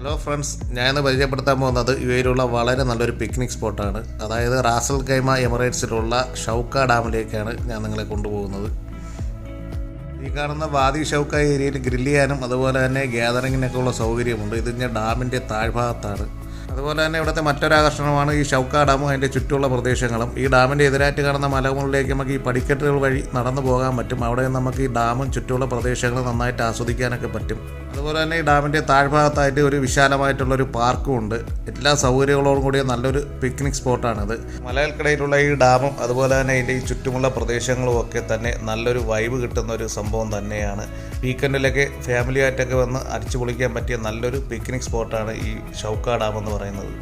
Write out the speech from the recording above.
Hello friends, ഞാനിന്ന് പരിചയപ്പെടുത്താൻ പോകുന്നത് യുഎഇയിലുള്ള വളരെ നല്ലൊരു പിക്നിക് സ്പോട്ടാണ്. അതായത് റാസൽ ഖൈമ എമിറേറ്റ്സിലുള്ള ഷൗക്ക ഡാമിലേക്കാണ് ഞാൻ നിങ്ങളെ കൊണ്ടുപോകുന്നത്. ഈ കാണുന്ന വാദി ഷൗക്ക ഏരിയയിൽ ഗ്രില്ല് ചെയ്യാനും അതുപോലെ തന്നെ ഗ്യാതറിങ്ങിനൊക്കെ ഉള്ള സൗകര്യമുണ്ട്. ഇത് ഞാൻ ഡാമിൻ്റെ താഴ്ഭാഗത്താണ്. അതുപോലെ തന്നെ ഇവിടുത്തെ മറ്റൊരാകർഷണമാണ് ഈ ഷൗക്ക ഡാമും അതിൻ്റെ ചുറ്റുമുള്ള പ്രദേശങ്ങളും. ഈ ഡാമിൻ്റെ എതിരായിട്ട് കാണുന്ന മലമുകളിലേക്ക് നമുക്ക് ഈ പടിക്കെട്ടുകൾ വഴി നടന്നു പോകാൻ പറ്റും. അവിടെ നമുക്ക് ഈ ഡാമും ചുറ്റുമുള്ള പ്രദേശങ്ങളും നന്നായിട്ട് ആസ്വദിക്കാനൊക്കെ പറ്റും. അതുപോലെ തന്നെ ഈ ഡാമിൻ്റെ താഴ്ഭാഗത്തായിട്ട് ഒരു വിശാലമായിട്ടുള്ളൊരു പാർക്കും ഉണ്ട്. എല്ലാ സൗകര്യങ്ങളോടും കൂടിയ നല്ലൊരു പിക്നിക് സ്പോട്ടാണിത്. മലകൾക്കിടയിലുള്ള ഈ ഡാമും അതുപോലെ തന്നെ ഇതിൻ്റെ ഈ ചുറ്റുമുള്ള പ്രദേശങ്ങളും ഒക്കെ തന്നെ നല്ലൊരു വൈബ് കിട്ടുന്ന ഒരു സംഭവം തന്നെയാണ്. വീക്കെൻഡിലൊക്കെ ഫാമിലിയായിട്ടൊക്കെ വന്ന് അടിച്ചു പൊളിക്കാൻ പറ്റിയ നല്ലൊരു പിക്നിക് സ്പോട്ടാണ് ഈ ഷൗക്ക ഡാം എന്ന് പറയുന്നത്.